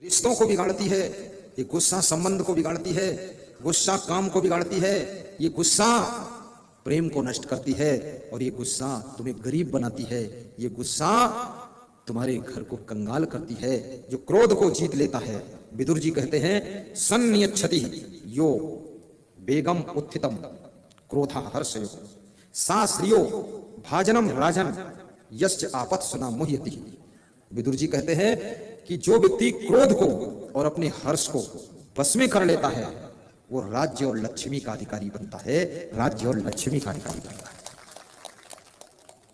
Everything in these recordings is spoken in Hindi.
रिश्तों को बिगाड़ती है, ये गुस्सा संबंध को बिगाड़ती है, गुस्सा काम को बिगाड़ती है, ये गुस्सा प्रेम को नष्ट करती है, और ये गुस्सा तुम्हें गरीब बनाती है, ये गुस्सा तुम्हारे घर को कंगाल करती है। जो क्रोध को जीत लेता है, विदुर जी कहते हैं सन्नियच्छति यो बेगम उत्थितम क्रोधा हर्षयो सा श्रियो भाजनम राजन यश्च आपत सुना मुह्यति। विदुर जी कहते हैं कि जो व्यक्ति क्रोध को और अपने हर्ष को बस में कर लेता है वो राज्य और लक्ष्मी का अधिकारी बनता है, राज्य और लक्ष्मी का अधिकारी बनता है।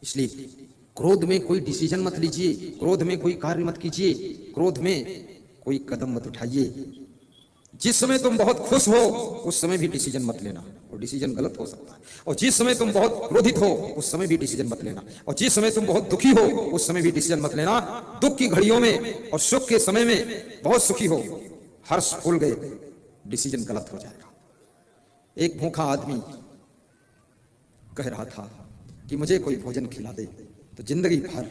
इसलिए क्रोध में कोई डिसीजन मत लीजिए, क्रोध में कोई कार्य मत कीजिए, क्रोध में कोई कदम मत उठाइए। जिस समय तुम बहुत खुश हो उस समय भी डिसीजन मत लेना, और डिसीजन गलत हो सकता है। और जिस समय तुम बहुत क्रोधित हो उस समय भी डिसीजन मत लेना, और जिस समय तुम बहुत दुखी हो उस समय भी डिसीजन मत लेना। दुख की घड़ियों में और सुख के समय में बहुत सुखी हो, हर्ष फूल गए, डिसीजन गलत हो जाएगा। एक भूखा आदमी कह रहा था कि मुझे कोई भोजन खिला दे तो जिंदगी भर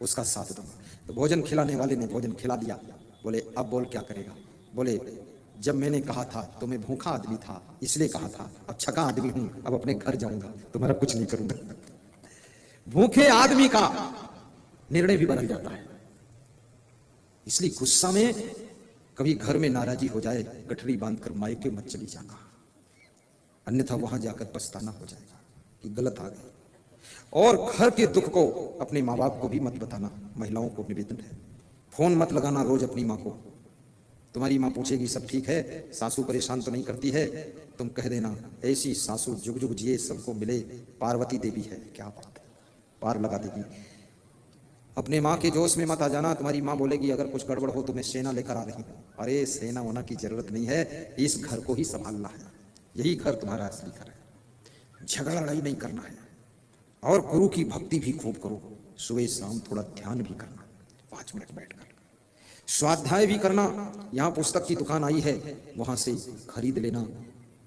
उसका साथ दूंगा। तो भोजन खिलाने वाले ने भोजन खिला दिया। बोले अब बोल क्या करेगा? बोले जब मैंने कहा था तो मैं भूखा आदमी था इसलिए कहा था, अब छका आदमी हूं, अब अपने घर जाऊंगा, तुम्हारा कुछ नहीं करूंगा। भूखे आदमी का निर्णय भी बदल जाता है। इसलिए गुस्सा में कभी घर में नाराजी हो जाए, गठरी बांधकर मायके मत चली जाना, अन्यथा वहां जाकर पछताना हो जाएगा कि गलत आ गई। और घर के दुख को अपने माँ बाप को भी मत बताना। महिलाओं को निवेदन है, फोन मत लगाना रोज अपनी माँ को। तुम्हारी माँ पूछेगी सब ठीक है, सासू परेशान तो नहीं करती है, तुम कह देना ऐसी सासू जुग जुग जिए सबको मिले, पार्वती देवी है। क्या बात है, पार लगा देगी। अपने माँ के जोश में मत आ जाना। तुम्हारी माँ बोलेगी अगर कुछ गड़बड़ हो तो मैं सेना लेकर आ रही हूँ। अरे सेना होना की जरूरत नहीं है, इस घर को ही संभालना है, यही घर तुम्हारा असली घर है। झगड़ा लड़ाई नहीं करना है, और गुरु की भक्ति भी खूब करो। सुबह शाम थोड़ा ध्यान भी करना, 5 मिनट बैठकर स्वाध्याय भी करना। यहाँ पुस्तक की दुकान आई है, वहां से खरीद लेना।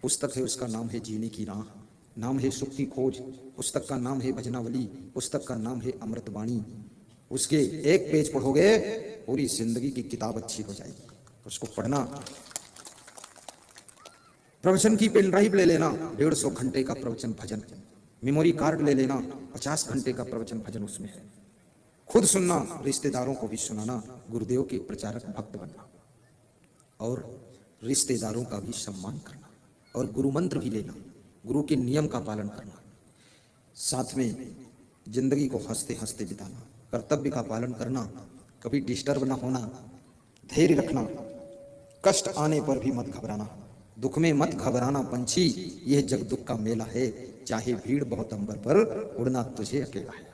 पुस्तक है, उसका नाम है जीने की राह, नाम है सुख की खोज, पुस्तक का नाम है भजनावली, पुस्तक का नाम है अमृतवाणी। उसके एक पेज पढ़ोगे पूरी जिंदगी की किताब अच्छी हो जाएगी। उसको पढ़ना। प्रवचन की पेन ड्राइव ले लेना, 150 घंटे का प्रवचन भजन। मेमोरी कार्ड ले लेना, 50 घंटे का प्रवचन भजन उसमें है। खुद सुनना, रिश्तेदारों को भी सुनाना, गुरुदेव के प्रचारक भक्त बनना, और रिश्तेदारों का भी सम्मान करना, और गुरु मंत्र भी लेना, गुरु के नियम का पालन करना। साथ में जिंदगी को हंसते हंसते बिताना, कर्तव्य का पालन करना, कभी डिस्टर्ब ना होना, धैर्य रखना, कष्ट आने पर भी मत घबराना, दुख में मत घबराना पंछी, यह जग दुख का मेला है, चाहे भीड़ बहुत अंबर पर उड़ना तुझे अकेला है।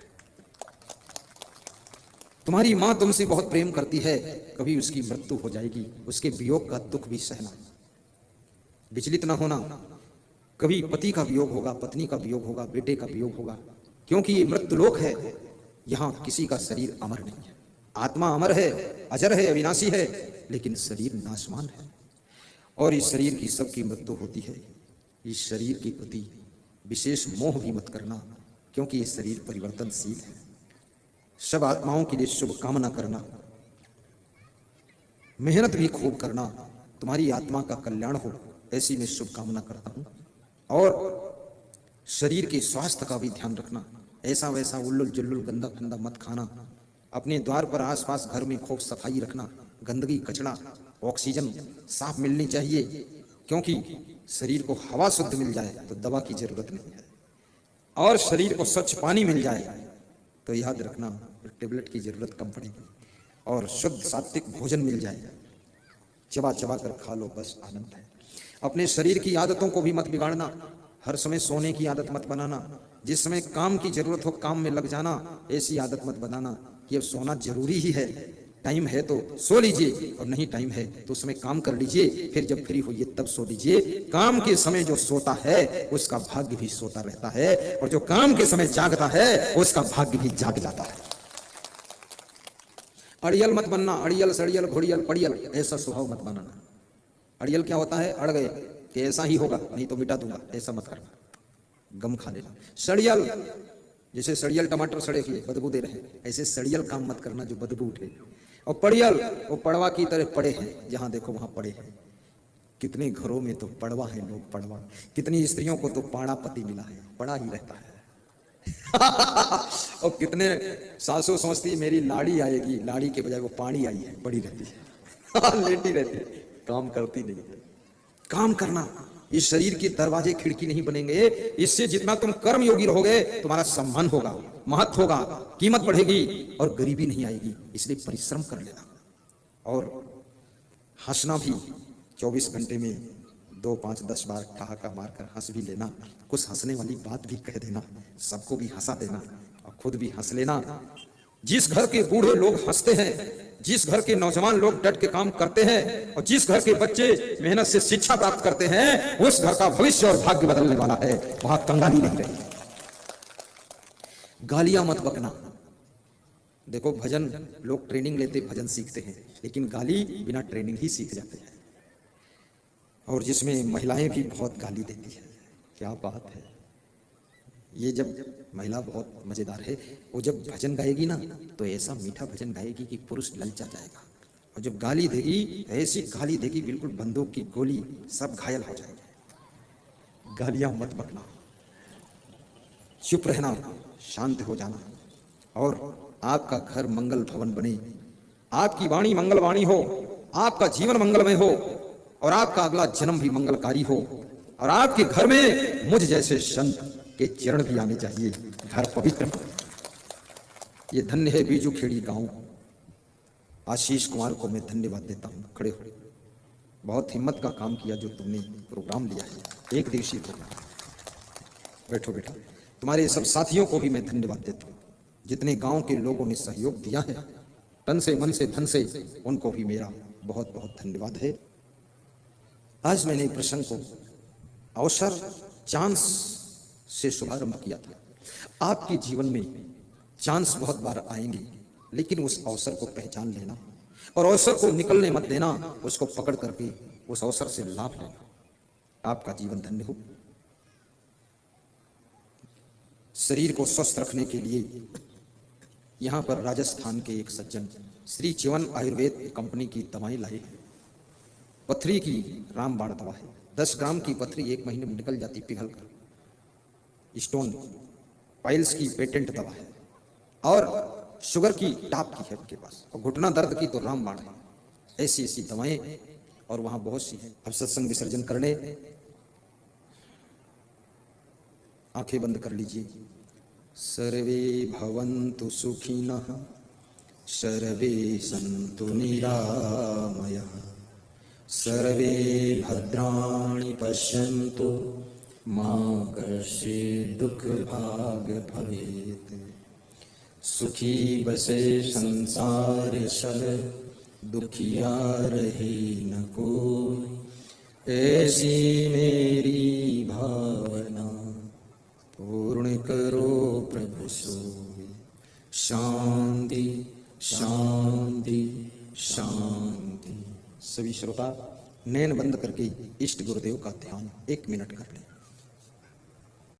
तुम्हारी माँ तुमसे बहुत प्रेम करती है, कभी उसकी मृत्यु हो जाएगी, उसके वियोग का दुख भी सहना, विचलित ना होना। कभी पति का वियोग होगा, पत्नी का वियोग होगा, बेटे का वियोग होगा, क्योंकि ये मृत्युलोक है। यहाँ किसी का शरीर अमर नहीं है। आत्मा अमर है, अजर है, अविनाशी है, लेकिन शरीर नाशवान है, और इस शरीर की सबकी मृत्यु होती है। इस शरीर के प्रति विशेष मोह भी मत करना, क्योंकि ये शरीर परिवर्तनशील है। सब आत्माओं के लिए शुभ कामना करना, मेहनत भी खूब करना, तुम्हारी आत्मा का कल्याण हो ऐसी मैं शुभ कामना करता हूं। और शरीर के स्वास्थ्य का भी ध्यान रखना, ऐसा वैसा उल्लुल जुल्लुल गंदा फंदा मत खाना। अपने द्वार पर आसपास घर में खूब सफाई रखना, गंदगी कचड़ा ऑक्सीजन साफ मिलनी चाहिए, क्योंकि शरीर को हवा शुद्ध मिल जाए तो दवा की जरूरत नहीं है, और शरीर को स्वच्छ पानी मिल जाए तो याद रखना टेबलेट की जरूरत कम पड़ेगी, और शुद्ध सात्विक भोजन मिल जाए, चबा चबा कर खा लो, बस आनंद है। अपने शरीर की आदतों को भी मत बिगाड़ना, हर समय सोने की आदत मत बनाना, जिस समय काम की जरूरत हो काम में लग जाना, ऐसी आदत मत बनाना कि अब सोना जरूरी ही है, टाइम है तो सो लीजिए, और नहीं टाइम है तो उस समय काम कर लीजिए, फिर जब फ्री होइए तब सो लीजिए। काम के समय जो सोता है उसका भाग्य भी सोता रहता है, और जो काम के समय जागता है उसका भाग्य भी जाग जाता है। अड़ियल मत बनना, अड़ियल सड़ियल घोड़ियल पड़ियल ऐसा स्वभाव मत बनाना। अड़ियल क्या होता है? अड़ गए कि ऐसा ही होगा नहीं तो मिटा दूंगा, ऐसा मत करना, गम खा लेना। सड़ियल, जैसे सड़ियल टमाटर सड़े हुए बदबू दे रहे हैं, ऐसे सड़ियल काम मत करना जो बदबू उठे। और पड़ियल वो पड़वा की तरह पड़े हैं, जहां देखो वहां पड़े हैं। कितने घरों में तो पड़वा है लोग, पड़वा। कितनी स्त्रियों को तो पाड़ा पति मिला है, पड़ा ही रहता है। और कितने सासू सोचती मेरी लाड़ी आएगी, लाड़ी के बजाय वो पानी आई है, पड़ी रहती है। लेटी रहती है, काम करती नहीं है। काम करना, इस शरीर के दरवाजे खिड़की नहीं बनेंगे। इससे जितना तुम कर्म योगी रहोगे तुम्हारा सम्मान होगा, महत्व होगा, कीमत बढ़ेगी और गरीबी नहीं आएगी। इसलिए परिश्रम कर लेना और हंसना भी 24 घंटे में 2, 5, 10 बार ठहाका मारकर हंस भी लेना। कुछ हंसने वाली बात भी कह देना, सबको भी हंसा देना और खुद भी हंस लेना। जिस घर के बूढ़े लोग हंसते हैं, जिस घर के नौजवान लोग डट के काम करते हैं और जिस घर के बच्चे मेहनत से शिक्षा प्राप्त करते हैं, उस घर का भविष्य और भाग्य बदलने वाला है। वहां कंगाली नहीं रही। गालियां मत बकना। देखो भजन लोग ट्रेनिंग लेते, भजन सीखते हैं, लेकिन गाली बिना ट्रेनिंग ही सीख जाते हैं। और जिसमें महिलाएं भी बहुत गाली देती है, क्या बात है। ये जब महिला बहुत मजेदार है, वो जब भजन गाएगी ना तो ऐसा मीठा भजन गाएगी कि पुरुष ललचा जाएगा। और जब गाली देगी ऐसी गाली देगी बिल्कुल बंदूक की गोली, सब घायल हो जाएंगे। गालियां मत बकना, चुप रहना, शांत हो जाना और आपका घर मंगल भवन बने, आपकी वाणी मंगल वाणी हो, आपका जीवन मंगलमय हो और आपका अगला जन्म भी मंगलकारी हो। और आपके घर में मुझ जैसे संत के चरण भी आने चाहिए, घर पवित्र हो। ये धन्य है बीजू खेड़ी गांव। आशीष कुमार को मैं धन्यवाद देता हूं। खड़े हो, बहुत हिम्मत का काम किया जो तुमने प्रोग्राम लिया है, एक दिवसीय प्रोग्राम। बैठो बेटा। तुम्हारे सब साथियों को भी मैं धन्यवाद देता हूं, जितने गांव के लोगों ने सहयोग दिया है तन से मन से धन से, उनको भी मेरा बहुत बहुत धन्यवाद है। आज मैंने प्रसंग को अवसर चांस से शुभारंभ किया था। आपके जीवन में चांस बहुत बार आएंगे, लेकिन उस अवसर को पहचान लेना और अवसर को निकलने मत देना, उसको पकड़ करके उस अवसर से लाभ लेना। आपका जीवन धन्य हो। शरीर को स्वस्थ रखने के लिए यहां पर राजस्थान के एक सज्जन श्री चिवन आयुर्वेद कंपनी की दवाएं लाए। पथरी की रामबाण दवा है। 10 ग्राम की पथरी 1 महीने में निकल जाती पिघल कर। स्टोन पाइल्स की पेटेंट दवा है और शुगर की टाप की है उनके पास, और घुटना दर्द की तो रामबाण है। ऐसी ऐसी दवाएं और वहां बहुत सी हैं। अब सत्संग विसर्जन करने, आंखें बंद कर लीजिए। सर्वे भवन्तु सुखिनः, सर्वे सन्तु निरामयः, सर्वे भद्राणि पश्यन्तु मा कश्चित् दुःख भाग भवेत्। सुखी बसे संसार सल, दुखिया रहे न कोई, ऐसी मेरी भावना पूर्ण करो प्रभु सोई। शांति शांति शांति। सभी श्रोता नैन बंद करके इष्ट गुरुदेव का ध्यान 1 मिनट कर लें।